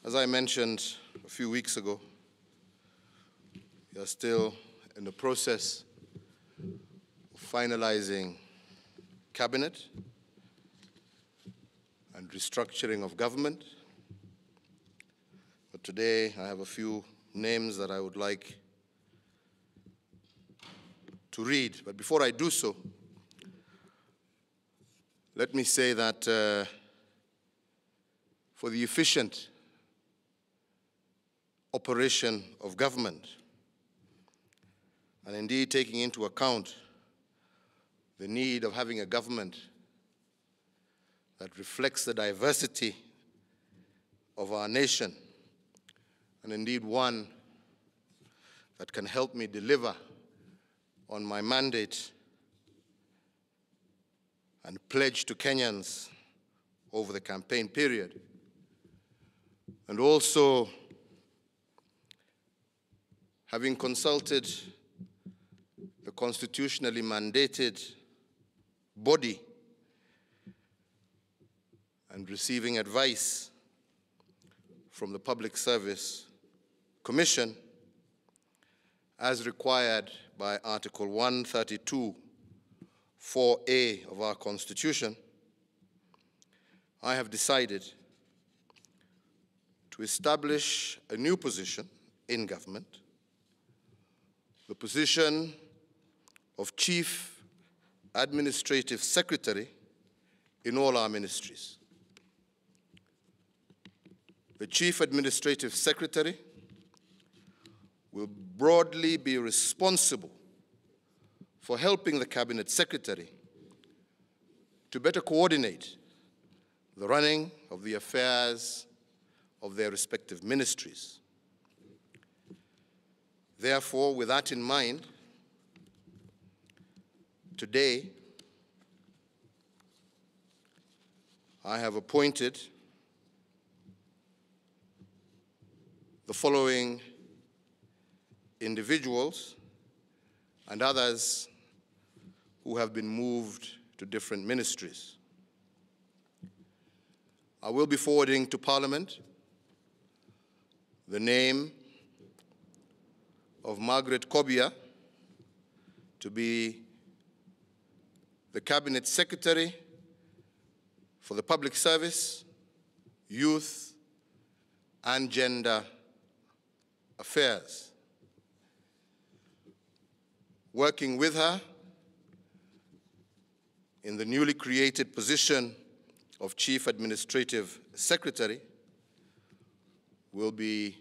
As I mentioned a few weeks ago, we are still in the process of finalizing cabinet and restructuring of government. But today I have a few names that I would like to read. But before I do so, let me say that for the efficient operation of government, and indeed taking into account the need of having a government that reflects the diversity of our nation, and indeed one that can help me deliver on my mandate and pledge to Kenyans over the campaign period, and also having consulted the constitutionally mandated body and receiving advice from the Public Service Commission as required by Article 132, 4A of our Constitution, I have decided to establish a new position in government, the position of Chief Administrative Secretary in all our ministries. The Chief Administrative Secretary will broadly be responsible for helping the Cabinet Secretary to better coordinate the running of the affairs of their respective ministries. Therefore, with that in mind, today I have appointed the following individuals and others who have been moved to different ministries. I will be forwarding to Parliament the name of Margaret Kobia to be the Cabinet Secretary for the Public Service, Youth, and Gender Affairs. Working with her in the newly created position of Chief Administrative Secretary will be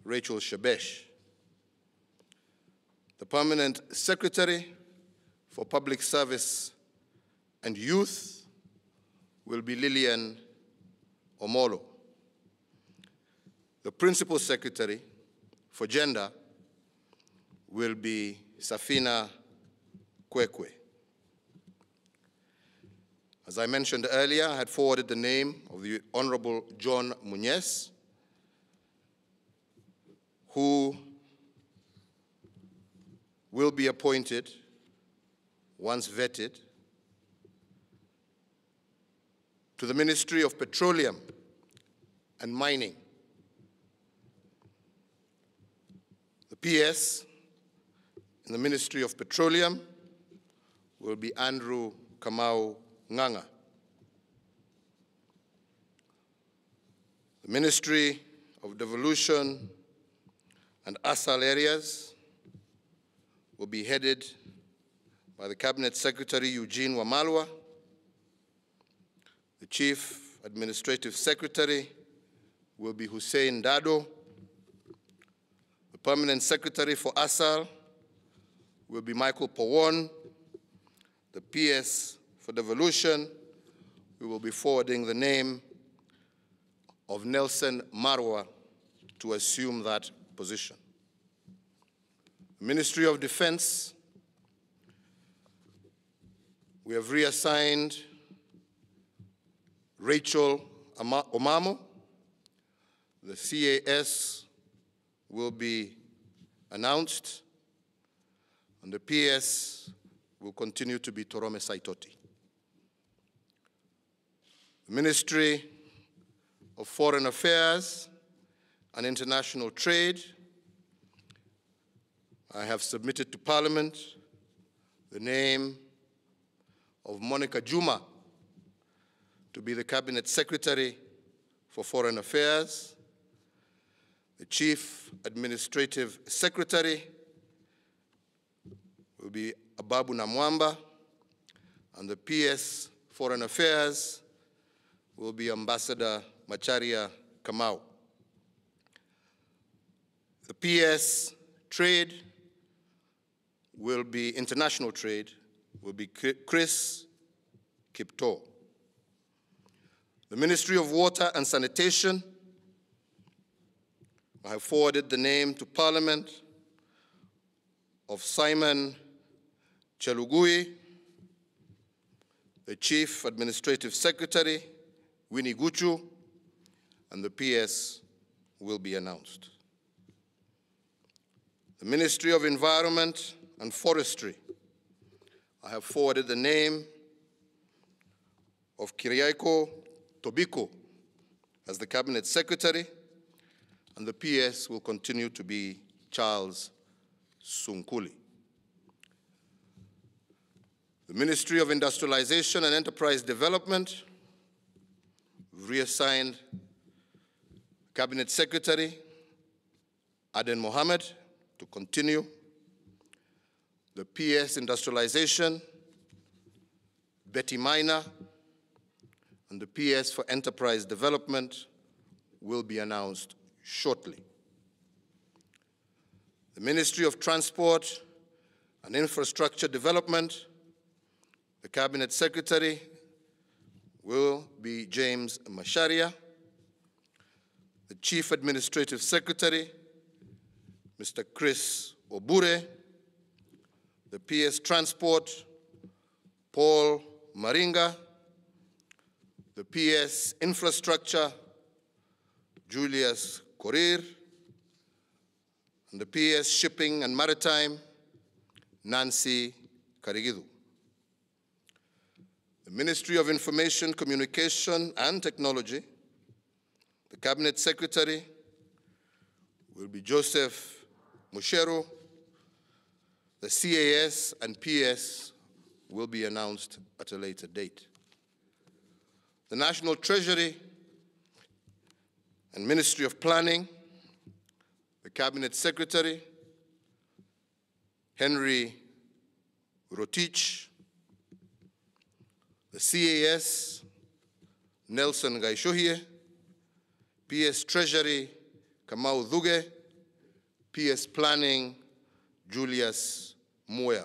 Rachel Shebesh. The Permanent Secretary for Public Service and Youth will be Lillian Omolo. The Principal Secretary for Gender will be Safina Kwekwe. As I mentioned earlier, I had forwarded the name of the Honorable John Munyes, who will be appointed, once vetted, to the Ministry of Petroleum and Mining. The PS in the Ministry of Petroleum will be Andrew Kamau Nganga. The Ministry of Devolution and ASAL areas will be headed by the Cabinet Secretary Eugene Wamalwa. The Chief Administrative Secretary will be Hussein Dado. The Permanent Secretary for ASAL will be Michael Powon. The PS for Devolution, we will be forwarding the name of Nelson Marwa to assume that position. The Ministry of Defense, we have reassigned Rachel Omamo. The CAS will be announced, and the PS will continue to be Torome Saitoti. The Ministry of Foreign Affairs and International Trade, I have submitted to Parliament the name of Monica Juma to be the Cabinet Secretary for Foreign Affairs. The Chief Administrative Secretary will be Ababu Namwamba, and the PS Foreign Affairs will be Ambassador Macharia Kamau. The PS Trade will be, International Trade, will be Chris Kipto. The Ministry of Water and Sanitation, I have forwarded the name to Parliament of Simon Chelugui. The Chief Administrative Secretary, Winnie Guchu, and the PS will be announced. The Ministry of Environment and Forestry, I have forwarded the name of Kiriako Tobiko as the Cabinet Secretary, and the PS will continue to be Charles Sunkuli. The Ministry of Industrialization and Enterprise Development, we've reassigned Cabinet Secretary Aden Mohammed to continue. The PS Industrialization, Betty Minor, and the PS for Enterprise Development will be announced shortly. The Ministry of Transport and Infrastructure Development, the Cabinet Secretary will be James Macharia. The Chief Administrative Secretary, Mr. Chris Obure. The PS Transport, Paul Maringa. The PS Infrastructure, Julius Korir. And the PS Shipping and Maritime, Nancy Karigidu. The Ministry of Information, Communication and Technology, the Cabinet Secretary will be Joseph Mushero. The CAS and PS will be announced at a later date. The National Treasury and Ministry of Planning, the Cabinet Secretary, Henry Rotich. The CAS, Nelson Gaishohie. PS Treasury, Kamau Dhuge. PS Planning, Julius Moya.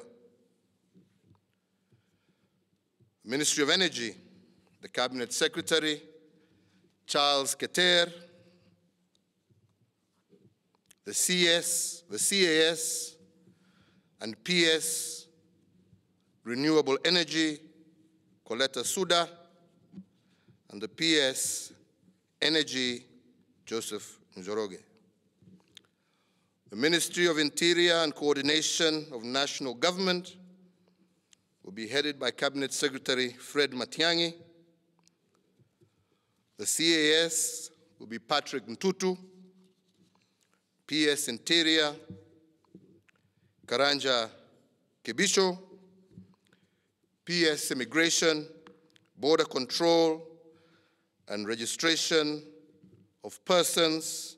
Ministry of Energy, the Cabinet Secretary, Charles Keter. The CAS and PS Renewable Energy, Coletta Suda, and the PS Energy, Joseph Njoroge. The Ministry of Interior and Coordination of National Government will be headed by Cabinet Secretary Fred Matiang'i. The CAS will be Patrick Ntutu. PS Interior, Karanja Kebisho. PS Immigration, Border Control and Registration of Persons,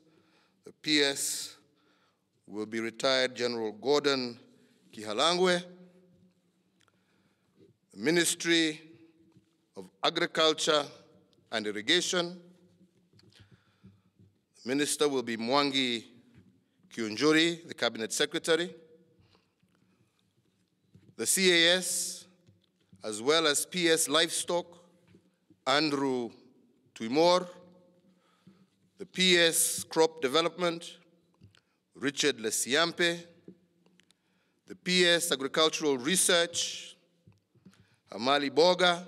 the PS will be retired General Gordon Kihalangwe. The Ministry of Agriculture and Irrigation, the Minister will be Mwangi Kiunjuri, the Cabinet Secretary. The CAS, as well as PS Livestock, Andrew Tuimor. The PS Crop Development, Richard Lesiampe. The PS Agricultural Research, Amali Boga.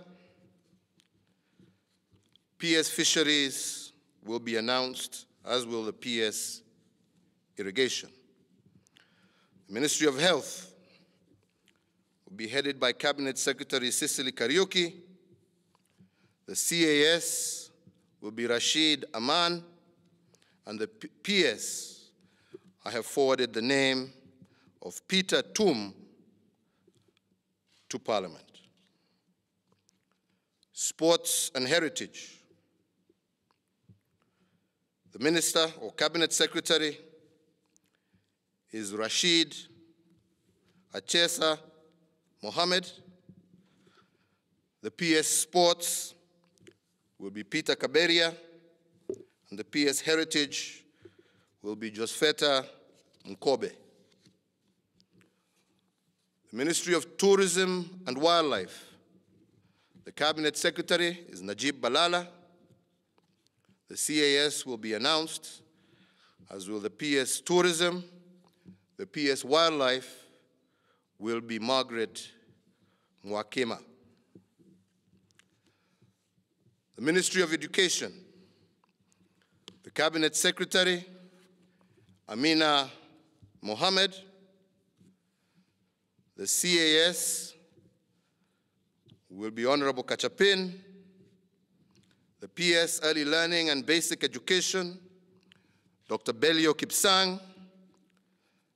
PS Fisheries will be announced, as will the PS Irrigation. The Ministry of Health will be headed by Cabinet Secretary Cicely Kariuki. The CAS will be Rashid Aman, and the PS, I have forwarded the name of Peter Tum to Parliament. Sports and Heritage. The Minister or Cabinet Secretary is Rashid Achesa Mohammed. The PS Sports will be Peter Kaberia, and the PS Heritage will be Josfeta Mkobe. The Ministry of Tourism and Wildlife. The Cabinet Secretary is Najib Balala. The CAS will be announced, as will the PS Tourism. The PS Wildlife will be Margaret Mwakema. The Ministry of Education. The Cabinet Secretary, Amina Mohammed. The CAS will be Honorable Kachapin. The PS Early Learning and Basic Education, Dr. Belio Kipsang.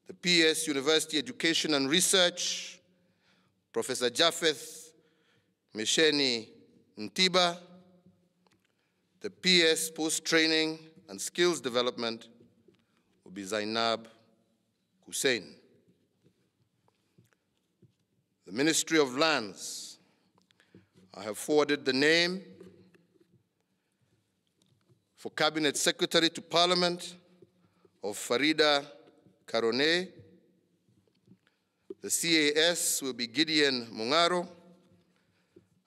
The PS University Education and Research, Professor Japheth Mesheni Ntiba. The PS Post-Training and Skills Development will be Zainab Hussein. The Ministry of Lands, I have forwarded the name for Cabinet Secretary to Parliament of Farida Karone. The CAS will be Gideon Mungaro,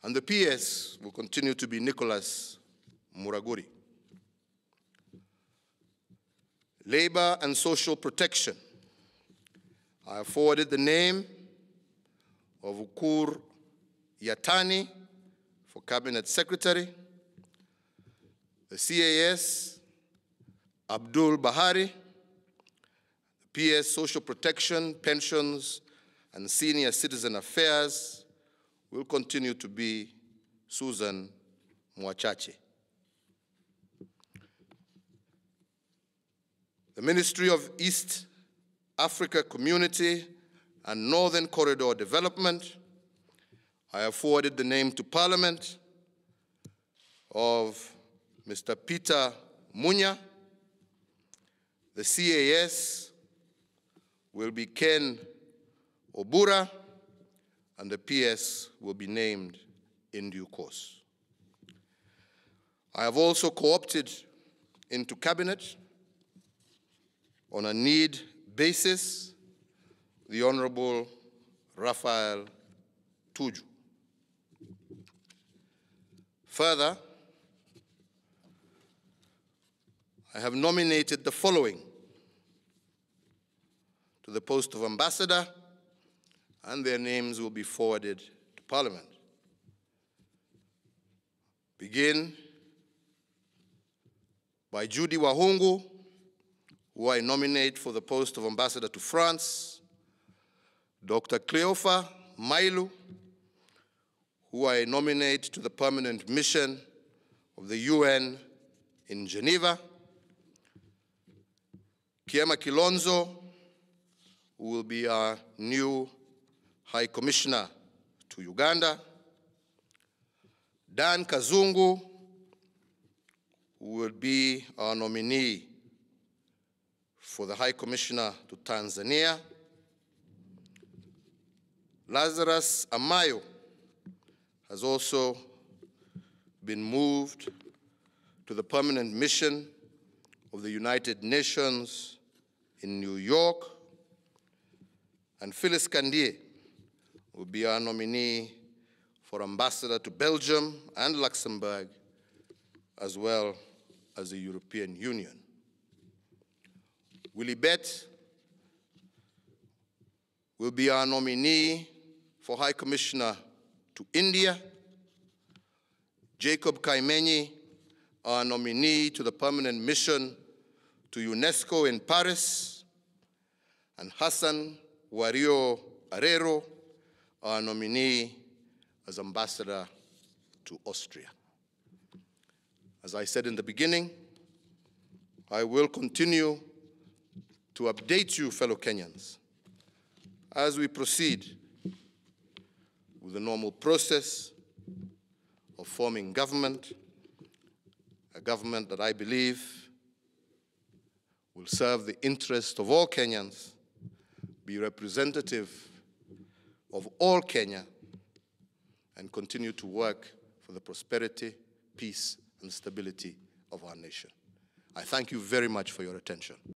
and the PS will continue to be Nicholas Muraguri. Labor and Social Protection, I have forwarded the name of Ukur Yatani for Cabinet Secretary. The CAS, Abdul Bahari. The PS Social Protection, Pensions, and Senior Citizen Affairs will continue to be Susan Mwachache. The Ministry of East Africa Community and Northern Corridor Development, I have forwarded the name to Parliament of Mr. Peter Munya. The CAS will be Ken Obura, and the PS will be named in due course. I have also co-opted into Cabinet on a need basis the Honorable Raphael Tuju. Further, I have nominated the following to the post of Ambassador, and their names will be forwarded to Parliament. Begin by Judy Wahungu, who I nominate for the post of Ambassador to France, Dr. Cleofa Mailu, who I nominate to the permanent mission of the UN in Geneva, Kiema Kilonzo, who will be our new High Commissioner to Uganda, Dan Kazungu, who will be our nominee for the High Commissioner to Tanzania, Lazarus Amayo has also been moved to the permanent mission of the United Nations in New York, and Phyllis Kandie will be our nominee for Ambassador to Belgium and Luxembourg, as well as the European Union. Willie Bett will be our nominee for High Commissioner to India. Jacob Kaimenyi, our nominee to the permanent mission to UNESCO in Paris. And Hassan Wario Arero, our nominee as Ambassador to Austria. As I said in the beginning, I will continue to update you, fellow Kenyans, as we proceed with the normal process of forming government, a government that I believe will serve the interest of all Kenyans, be representative of all Kenya, and continue to work for the prosperity, peace, and stability of our nation. I thank you very much for your attention.